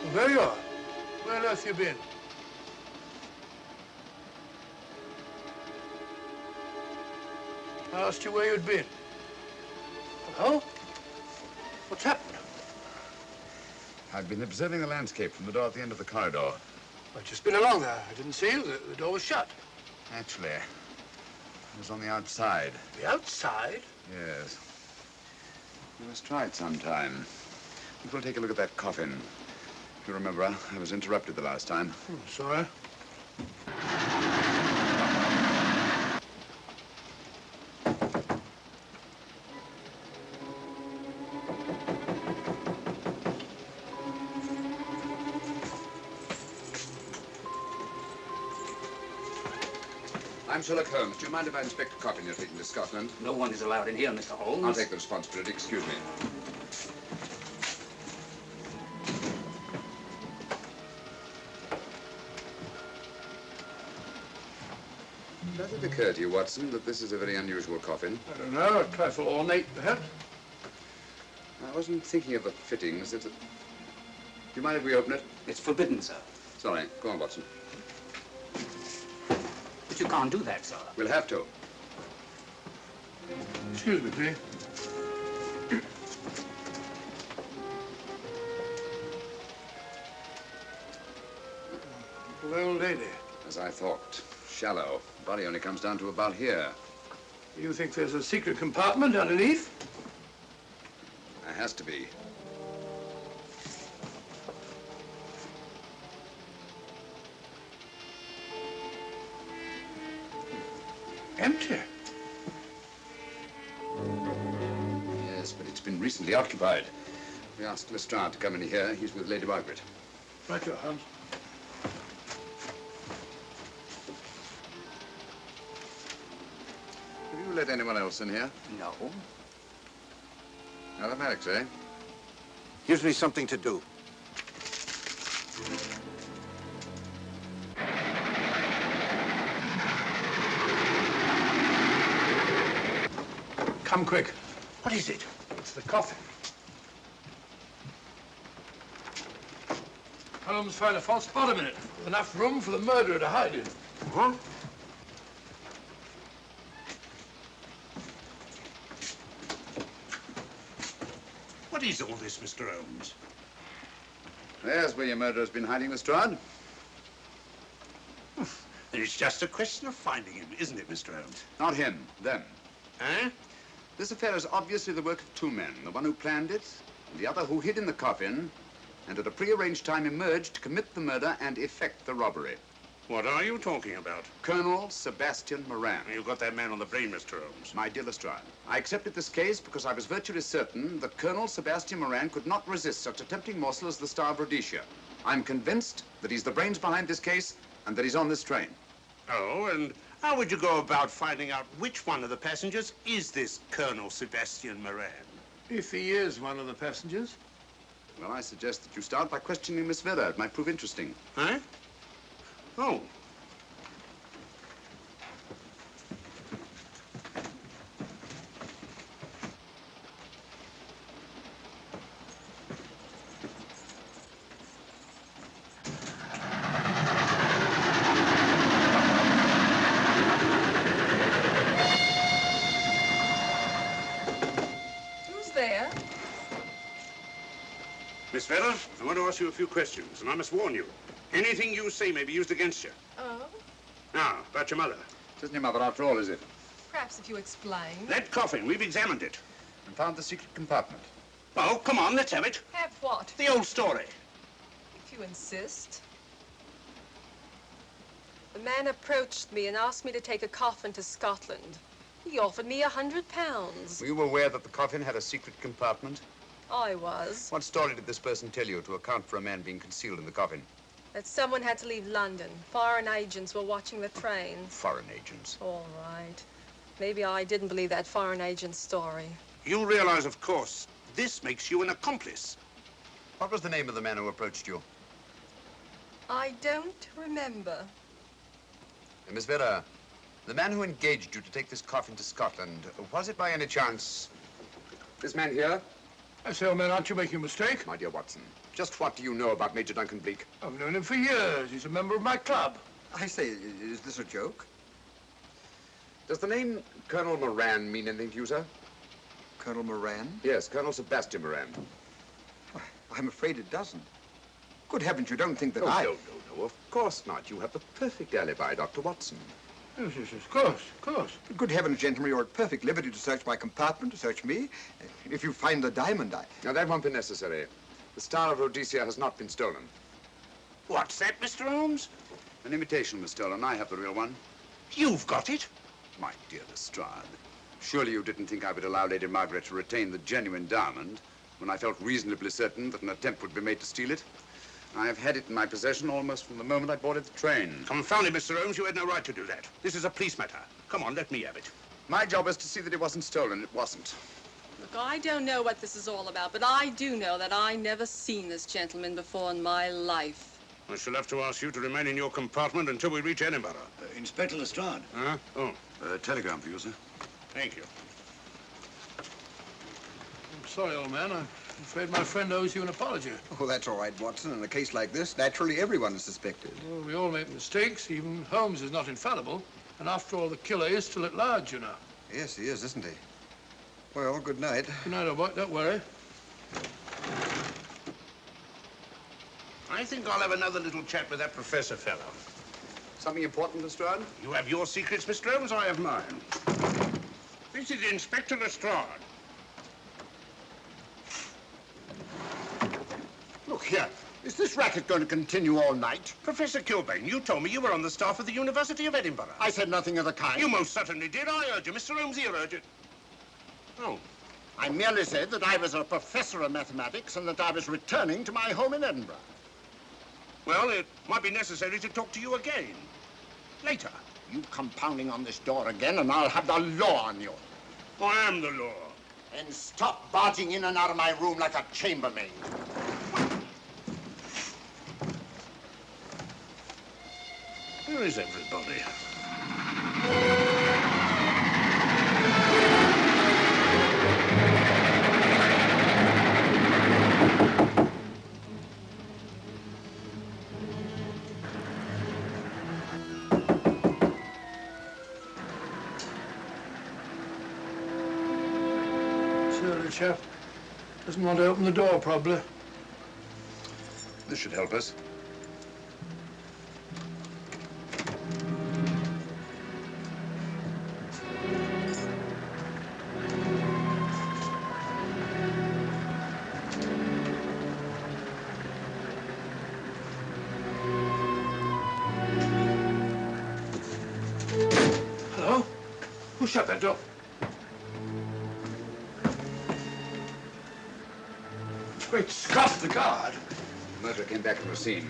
Speaker 8: Well, there you are. Where on earth you been? I asked you where you'd been. Hello? What's happened?
Speaker 6: I've been observing the landscape from the door at the end of the corridor.
Speaker 8: I've just been along there. I didn't see you. The door was shut.
Speaker 6: Actually, it was on the outside.
Speaker 8: The outside?
Speaker 6: Yes. We must try it sometime. I think we'll take a look at that coffin. If you remember, I was interrupted the last time.
Speaker 8: Sorry.
Speaker 6: I'm Sherlock Holmes. Do you mind if I inspect a coffin you're taking to Scotland?
Speaker 15: No one is allowed in here, Mr. Holmes.
Speaker 6: I'll take the responsibility. Excuse me. Does it occur to you, Watson, that this is a very unusual coffin?
Speaker 8: I don't know. A trifle ornate, perhaps.
Speaker 6: I wasn't thinking of the fittings. Do you mind if we open it?
Speaker 15: It's forbidden, sir.
Speaker 6: Sorry. Go on, Watson.
Speaker 15: But you can't do that, sir.
Speaker 6: We'll have to.
Speaker 8: Excuse me, please. Little old lady.
Speaker 6: As I thought. Shallow. Body only comes down to about here.
Speaker 8: You think there's a secret compartment underneath?
Speaker 6: There has to be.
Speaker 8: Empty.
Speaker 6: Yes, but it's been recently occupied. We asked Lestrade to come in here. He's with Lady Margaret.
Speaker 8: Right, your Holmes.
Speaker 6: Have you let anyone else in here?
Speaker 9: No.
Speaker 6: Mathematics, eh?
Speaker 2: Gives me something to do.
Speaker 8: Come quick.
Speaker 2: What is it?
Speaker 8: It's the coffin. Holmes found a false bottom in it, with enough room for the murderer to hide in.
Speaker 2: Huh?
Speaker 4: What is all this, Mr. Holmes?
Speaker 6: There's where your murderer's been hiding, Lestrade.
Speaker 4: It's just a question of finding him, isn't it, Mr. Holmes?
Speaker 6: Not him, them.
Speaker 4: Eh?
Speaker 6: This affair is obviously the work of two men, the one who planned it, and the other who hid in the coffin, and at a prearranged time emerged to commit the murder and effect the robbery.
Speaker 4: What are you talking about?
Speaker 6: Colonel Sebastian Moran.
Speaker 4: You got that man on the brain, Mr. Holmes.
Speaker 6: My dear Lestrade, I accepted this case because I was virtually certain that Colonel Sebastian Moran could not resist such a tempting morsel as the Star of Rhodesia. I'm convinced that he's the brains behind this case and that he's on this train.
Speaker 4: Oh, and how would you go about finding out which one of the passengers is this Colonel Sebastian Moran?
Speaker 8: If he is one of the passengers.
Speaker 6: Well, I suggest that you start by questioning Miss Vera. It might prove interesting.
Speaker 4: Huh? Oh.
Speaker 13: Who's there?
Speaker 4: Miss Vera, I want to ask you a few questions, and I must warn you. Anything you say may be used against you.
Speaker 13: Oh?
Speaker 4: Now, about your mother.
Speaker 6: It isn't your mother after all, is it?
Speaker 13: Perhaps if you explain.
Speaker 4: That coffin, we've examined it.
Speaker 6: And found the secret compartment.
Speaker 4: Oh, come on, let's have it.
Speaker 13: Have what?
Speaker 4: The old story.
Speaker 13: If you insist. The man approached me and asked me to take a coffin to Scotland. He offered me £100.
Speaker 6: Were you aware that the coffin had a secret compartment?
Speaker 13: I was.
Speaker 6: What story did this person tell you to account for a man being concealed in the coffin?
Speaker 13: That someone had to leave London. Foreign agents were watching the train.
Speaker 6: Foreign agents.
Speaker 13: All right. Maybe I didn't believe that foreign agent story.
Speaker 4: You realize, of course, this makes you an accomplice.
Speaker 6: What was the name of the man who approached you?
Speaker 13: I don't remember.
Speaker 6: Miss Vera, the man who engaged you to take this coffin to Scotland, was it by any chance this man here?
Speaker 8: I say, old man, aren't you making a mistake?
Speaker 6: My dear Watson, just what do you know about Major Duncan Bleak?
Speaker 8: I've known him for years. He's a member of my club.
Speaker 9: I say, is this a joke?
Speaker 6: Does the name Colonel Moran mean anything to you, sir?
Speaker 9: Colonel Moran?
Speaker 6: Yes, Colonel Sebastian Moran.
Speaker 9: I'm afraid it doesn't. Good heavens, you don't think that
Speaker 6: No,
Speaker 9: I...
Speaker 6: of course not. You have the perfect alibi, Dr. Watson.
Speaker 8: Yes, of course.
Speaker 9: But good heavens, gentlemen, you're at perfect liberty to search my compartment, to search me. If you find the diamond,
Speaker 6: Now, that won't be necessary. The Star of Rhodesia has not been stolen.
Speaker 4: What's that, Mr. Holmes?
Speaker 6: An imitation was stolen. I have the real one.
Speaker 4: You've got it?
Speaker 6: My dear Lestrade, surely you didn't think I would allow Lady Margaret to retain the genuine diamond when I felt reasonably certain that an attempt would be made to steal it? I've had it in my possession almost from the moment I boarded the train.
Speaker 4: Confound it, Mr. Holmes, you had no right to do that. This is a police matter. Come on, let me have it.
Speaker 6: My job is to see that it wasn't stolen. It wasn't.
Speaker 13: Look, I don't know what this is all about, but I do know that I never seen this gentleman before in my life.
Speaker 4: I shall have to ask you to remain in your compartment until we reach Edinburgh.
Speaker 14: Inspector Lestrade.
Speaker 4: Huh? Oh,
Speaker 6: Telegram for you, sir.
Speaker 4: thank you.
Speaker 8: I'm sorry, old man. I'm afraid my friend owes you an apology.
Speaker 9: Oh, that's all right, Watson. In a case like this, naturally everyone is suspected.
Speaker 8: Well, we all make mistakes. Even Holmes is not infallible. And after all, the killer is still at large, you know.
Speaker 9: Yes, he is, isn't he? Well, good night.
Speaker 8: Good night, old boy. Don't worry.
Speaker 4: I think I'll have another little chat with that professor fellow.
Speaker 6: Something important, Lestrade?
Speaker 4: You have your secrets, Mr. Holmes, I have mine. This is Inspector Lestrade.
Speaker 7: Look here. Is this racket going to continue all night?
Speaker 4: Professor Kilbane, you told me you were on the staff of the University of Edinburgh.
Speaker 7: I said nothing of the kind.
Speaker 4: You most certainly did. I urge you. Mr. Holmes here urged it. Oh,
Speaker 7: I merely said that I was a professor of mathematics and that I was returning to my home in Edinburgh.
Speaker 4: Well, it might be necessary to talk to you again. Later.
Speaker 7: You come pounding on this door again and I'll have the law on you.
Speaker 4: I am the law.
Speaker 7: And stop barging in and out of my room like a chambermaid.
Speaker 4: Where is everybody?
Speaker 8: Surly chap. Doesn't want to open the door, probably.
Speaker 6: This should help us.
Speaker 8: Hello? Who shut that door? Great Scott, the guard.
Speaker 6: The murderer came back from the scene.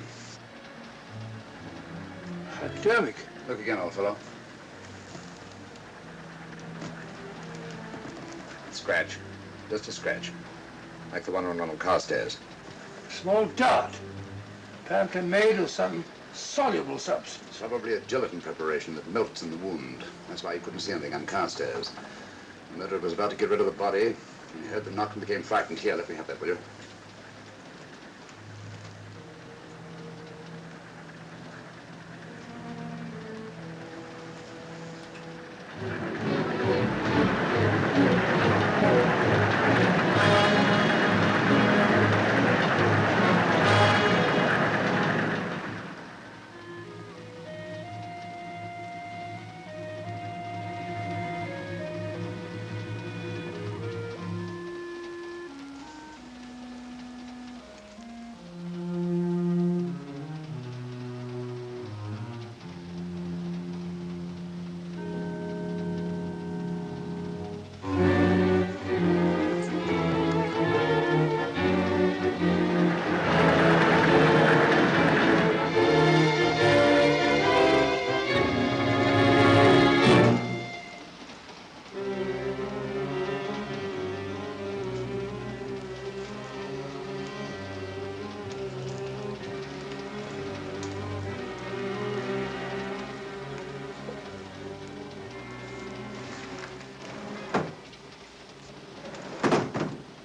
Speaker 8: Hypodermic.
Speaker 6: Look again, old fellow. Scratch. Just a scratch. Like the one on Ronald Carstairs.
Speaker 8: Small dart. Apparently made of some soluble substance.
Speaker 6: Probably a gelatin preparation that melts in the wound. That's why you couldn't see anything on Carstairs. The murderer was about to get rid of the body. He heard the knock and became frightened. Here, let me have that, will you?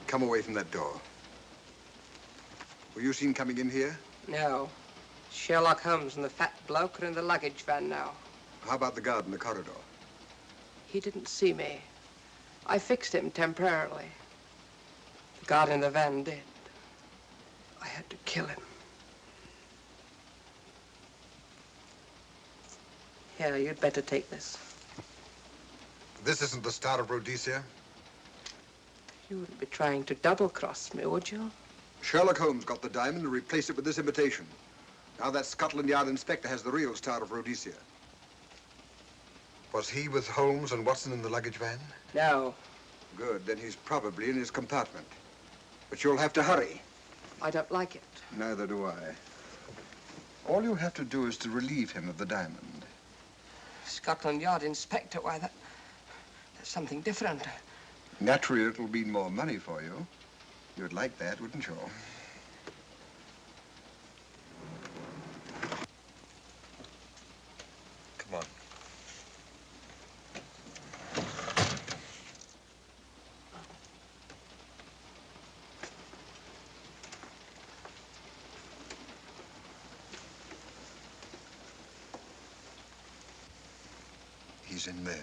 Speaker 9: Come away from that door. Were you seen coming in here?
Speaker 16: No. Sherlock Holmes and the fat bloke are in the luggage van now.
Speaker 9: How about the guard in the corridor?
Speaker 16: He didn't see me. I fixed him temporarily. The guard in the van did. I had to kill him. Here, you'd better take this.
Speaker 9: This isn't the Star of Rhodesia?
Speaker 16: You wouldn't be trying to double-cross me, would you?
Speaker 9: Sherlock Holmes got the diamond and replaced it with this imitation. Now that Scotland Yard inspector has the real Star of Rhodesia. Was he with Holmes and Watson in the luggage van?
Speaker 16: No.
Speaker 9: Good, then he's probably in his compartment. But you'll have to hurry.
Speaker 16: I don't like it.
Speaker 9: Neither do I. All you have to do is to relieve him of the diamond.
Speaker 16: Scotland Yard inspector, why, that's something different.
Speaker 9: Naturally, it'll mean more money for you. You'd like that, wouldn't you? Come on. He's in there.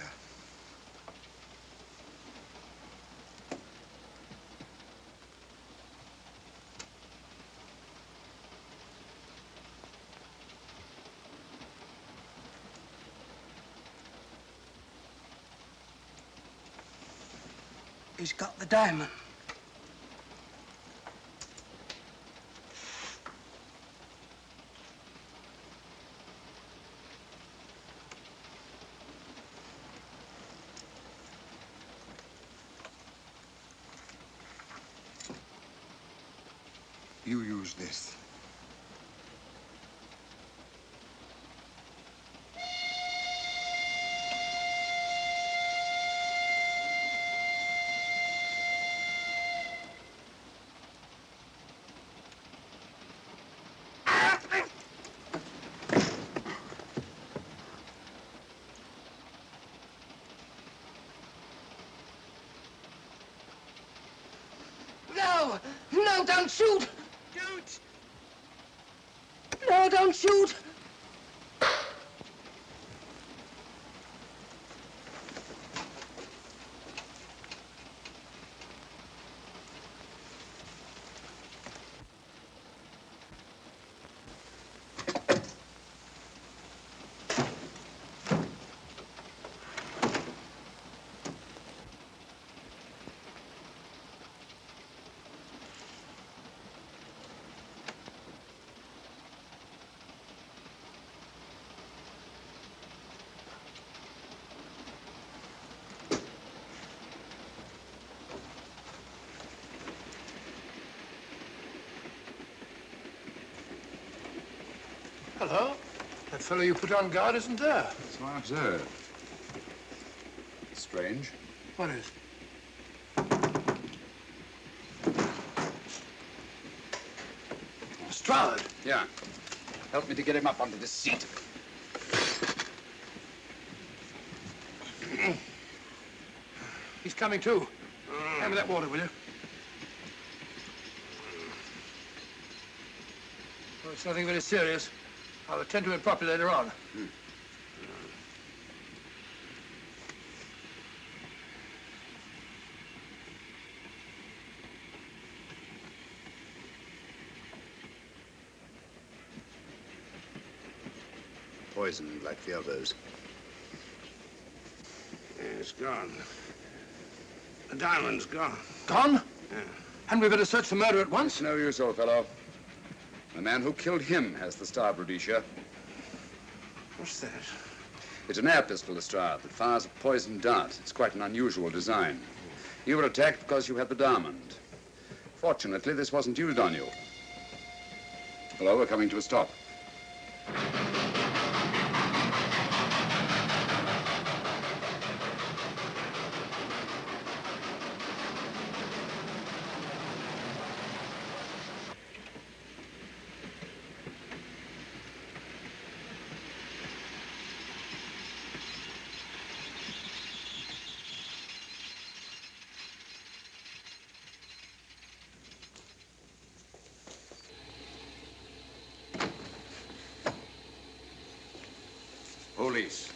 Speaker 16: He's got the diamond.
Speaker 9: You use this.
Speaker 16: No! No, don't shoot! Don't! No, don't shoot!
Speaker 8: Hello. That fellow you put on guard isn't there.
Speaker 6: So I observed. Strange.
Speaker 8: What is? Lestrade.
Speaker 6: Yeah. Help me to get him up onto this seat.
Speaker 8: He's coming too. Hand me that water, will you? Well, it's nothing very serious. I'll attend to it properly later on.
Speaker 2: Poisoned like the others.
Speaker 4: Yeah, it's gone. The diamond's gone.
Speaker 8: Gone?
Speaker 4: Yeah.
Speaker 8: Hadn't we better search the murder at once?
Speaker 6: It's no use, old fellow. The man who killed him has the star, Rhodesia.
Speaker 4: What's that?
Speaker 6: It's an air pistol, Lestrade, that fires a poisoned dart. It's quite an unusual design. You were attacked because you had the diamond. Fortunately, this wasn't used on you. Hello, we're coming to a stop. Police.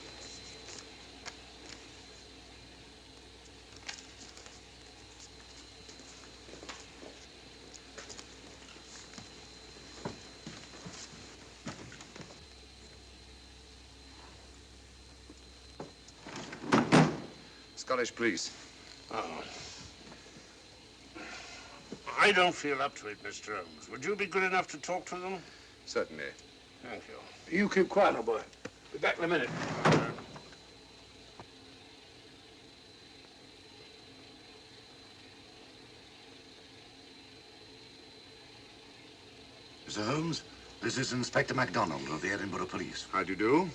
Speaker 6: Scottish police.
Speaker 4: Oh. I don't feel up to it, Mr. Holmes. Would you be good enough to talk to them?
Speaker 6: Certainly.
Speaker 4: Thank you.
Speaker 8: You keep quiet, old boy. Be back in a minute.
Speaker 14: Mr. Holmes, this is Inspector MacDonald of the Edinburgh Police.
Speaker 6: How do you do?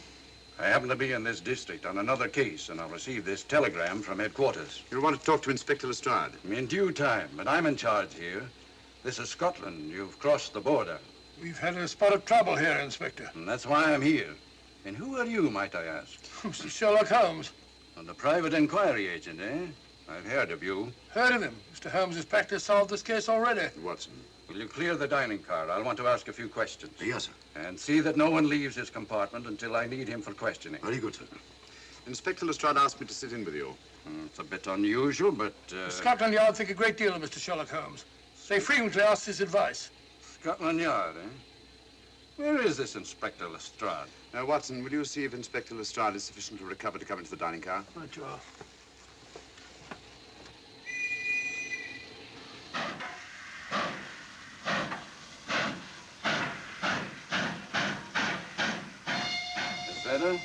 Speaker 17: I happen to be in this district on another case, and I'll receive this telegram from headquarters.
Speaker 6: You want to talk to Inspector Lestrade?
Speaker 17: In due time, but I'm in charge here. This is Scotland. You've crossed the border.
Speaker 8: We've had a spot of trouble here, Inspector.
Speaker 17: And that's why I'm here. And who are you, might I ask?
Speaker 8: Mr. Sherlock Holmes.
Speaker 17: And the private inquiry agent, eh? I've heard of you.
Speaker 8: Heard of him. Mr. Holmes has practically solved this case already.
Speaker 6: Watson.
Speaker 17: Will you clear the dining car? I'll want to ask a few questions.
Speaker 14: Yes, sir.
Speaker 17: And see that no one leaves his compartment until I need him for questioning.
Speaker 14: Very good, sir.
Speaker 6: Inspector Lestrade asked me to sit in with you.
Speaker 17: It's a bit unusual, but...
Speaker 8: Scotland Yard think a great deal of Mr. Sherlock Holmes. They frequently ask his advice.
Speaker 17: Scotland Yard, eh? Where is this Inspector Lestrade?
Speaker 6: Now, Watson, will you see if Inspector Lestrade is sufficiently recovered to come into the dining car?
Speaker 8: Right, you are.
Speaker 17: Miss Vedder,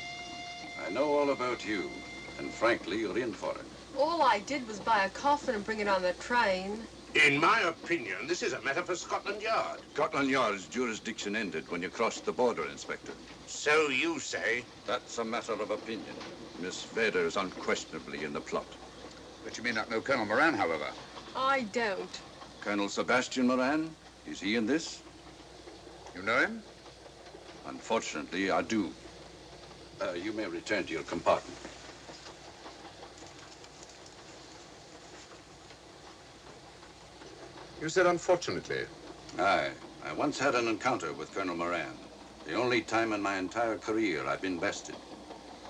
Speaker 17: I know all about you, and frankly, you're in for it.
Speaker 13: All I did was buy a coffin and bring it on the train.
Speaker 4: In my opinion, this is a matter for Scotland Yard.
Speaker 17: Scotland Yard's jurisdiction ended when you crossed the border, Inspector.
Speaker 4: So you say?
Speaker 17: That's a matter of opinion. Miss Vader is unquestionably in the plot.
Speaker 6: But you may not know Colonel Moran, however.
Speaker 13: I don't.
Speaker 17: Colonel Sebastian Moran, is he in this?
Speaker 6: You know him?
Speaker 17: Unfortunately, I do. You may return to your compartment.
Speaker 6: You said unfortunately.
Speaker 17: Aye. I once had an encounter with Colonel Moran. The only time in my entire career I've been bested.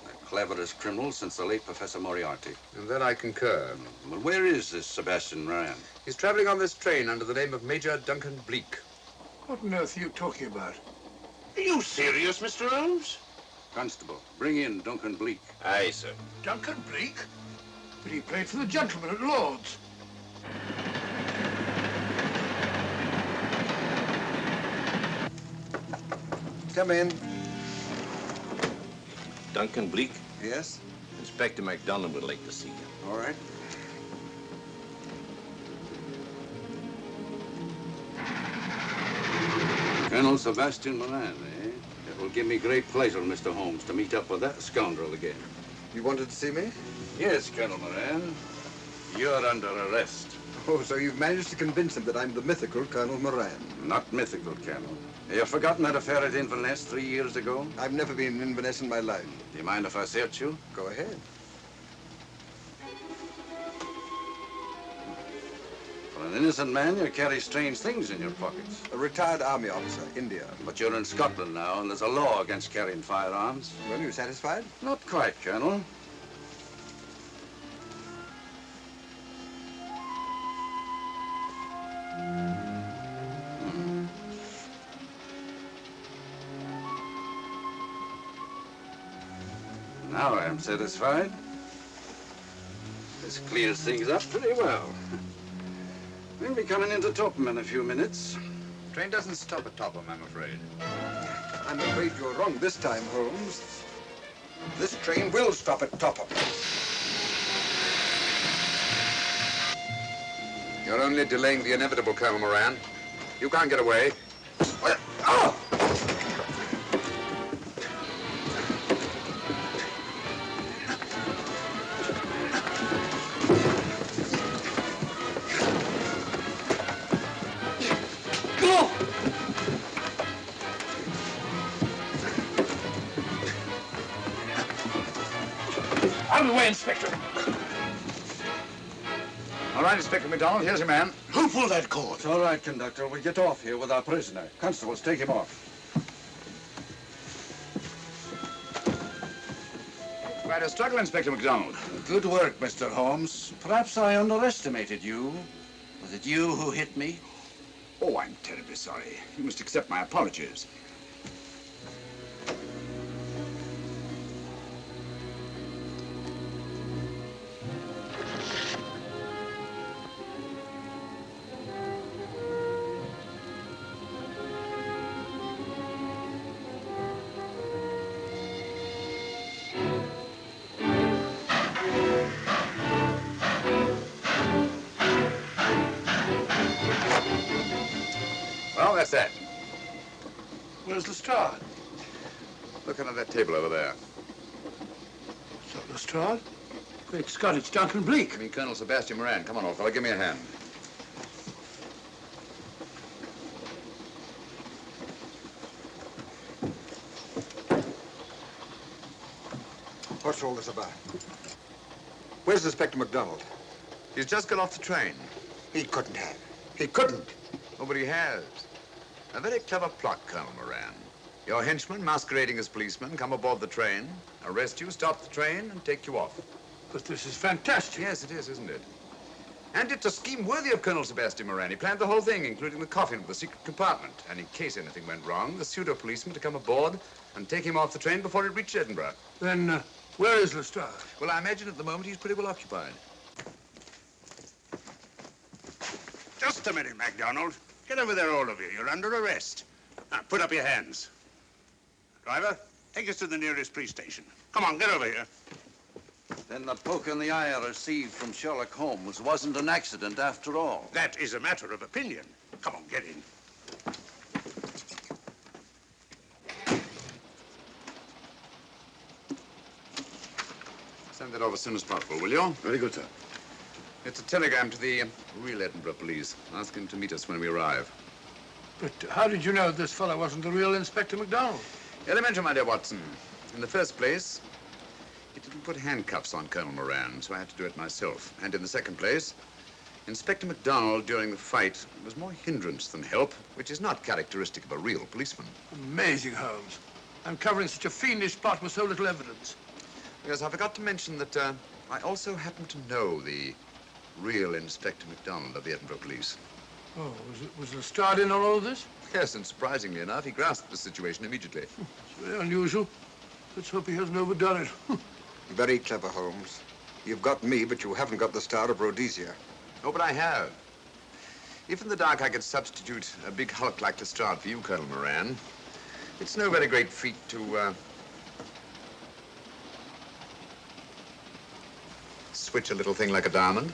Speaker 17: The cleverest criminal since the late Professor Moriarty.
Speaker 6: And then I concur.
Speaker 17: Well, where is this Sebastian Moran?
Speaker 6: He's traveling on this train under the name of Major Duncan Bleak.
Speaker 8: What on earth are you talking about?
Speaker 4: Are you serious, Mr. Holmes?
Speaker 17: Constable, bring in Duncan Bleak.
Speaker 4: Aye, sir.
Speaker 8: Duncan Bleak? But he played for the gentleman at Lord's.
Speaker 9: Come in.
Speaker 1: Duncan Bleak?
Speaker 9: Yes?
Speaker 1: Inspector MacDonald would like to see you.
Speaker 9: All right.
Speaker 17: Colonel Sebastian Moran, eh? It will give me great pleasure, Mr. Holmes, to meet up with that scoundrel again.
Speaker 9: You wanted to see me?
Speaker 17: Yes, Colonel Moran. You're under arrest.
Speaker 9: Oh, so you've managed to convince him that I'm the mythical Colonel Moran.
Speaker 17: Not mythical, Colonel. You've forgotten that affair at Inverness 3 years ago?
Speaker 9: I've never been in Inverness in my life.
Speaker 17: Do you mind if I search you?
Speaker 9: Go ahead.
Speaker 17: For an innocent man, you carry strange things in your pockets.
Speaker 9: A retired army officer, India.
Speaker 17: But you're in Scotland now, and there's a law against carrying firearms.
Speaker 9: Well, you satisfied?
Speaker 17: Not quite, Colonel. Now I am satisfied. This clears things up pretty well. We'll be coming into Topham in a few minutes.
Speaker 6: Train doesn't stop at Topham, I'm afraid.
Speaker 9: I'm afraid you're wrong this time, Holmes. This train will stop at Topham.
Speaker 6: You're only delaying the inevitable, Colonel Moran. You can't get away. Oh!
Speaker 8: Out of the way, Inspector.
Speaker 6: All right, Inspector MacDonald, here's your man.
Speaker 4: Who pulled that cord?
Speaker 17: It's all right, conductor. We'll get off here with our prisoner. Constables, take him off.
Speaker 6: Quite a struggle, Inspector MacDonald.
Speaker 17: Good work, Mr. Holmes. Perhaps I underestimated you. Was it you who hit me?
Speaker 6: Oh, I'm terribly sorry. You must accept my apologies. Well, that's that.
Speaker 8: Where's Lestrade?
Speaker 6: Look under that table over there.
Speaker 8: Is that Lestrade? Great Scott, it's Duncan Bleak.
Speaker 6: I mean, Colonel Sebastian Moran. Come on, old fellow, give me a hand.
Speaker 9: What's all this about?
Speaker 6: Where's Inspector MacDonald? He's just got off the train.
Speaker 9: He couldn't have. He couldn't.
Speaker 6: Oh, but he has. A very clever plot, Colonel Moran. Your henchmen, masquerading as policemen, come aboard the train, arrest you, stop the train, and take you off.
Speaker 8: But this is fantastic.
Speaker 6: Yes, it is, isn't it? And it's a scheme worthy of Colonel Sebastian Moran. He planned the whole thing, including the coffin with the secret compartment. And in case anything went wrong, the pseudo-policeman to come aboard and take him off the train before it reached Edinburgh.
Speaker 8: Then, where is Lestrade?
Speaker 6: Well, I imagine at the moment he's pretty well occupied.
Speaker 4: Just a minute, MacDonald. Get over there, all of you. You're under arrest. Now, put up your hands. Driver, take us to the nearest police station. Come on, get over here.
Speaker 17: Then the poke in the eye I received from Sherlock Holmes wasn't an accident after all.
Speaker 4: That is a matter of opinion. Come on, get in.
Speaker 6: Send that off as soon as possible, will you?
Speaker 4: Very good, sir.
Speaker 6: It's a telegram to the real Edinburgh police. Ask him to meet us when we arrive.
Speaker 8: But how did you know this fellow wasn't the real Inspector MacDonald?
Speaker 6: Elementary, my dear Watson. In the first place, he didn't put handcuffs on Colonel Moran, so I had to do it myself. And in the second place, Inspector MacDonald, during the fight, was more hindrance than help, which is not characteristic of a real policeman.
Speaker 8: Amazing, Holmes. Uncovering such a fiendish plot with so little evidence.
Speaker 6: Yes, I forgot to mention that I also happen to know the real Inspector MacDonald of the Edinburgh Police.
Speaker 8: Oh, was Lestrade in on all of this?
Speaker 6: Yes, and surprisingly enough, he grasped the situation immediately.
Speaker 8: It's very unusual. Let's hope he hasn't overdone it.
Speaker 9: Very clever, Holmes. You've got me, but you haven't got the Star of Rhodesia.
Speaker 6: Oh, but I have. If in the dark I could substitute a big hulk like Lestrade for you, Colonel Moran, it's no very great feat to, switch a little thing like a diamond.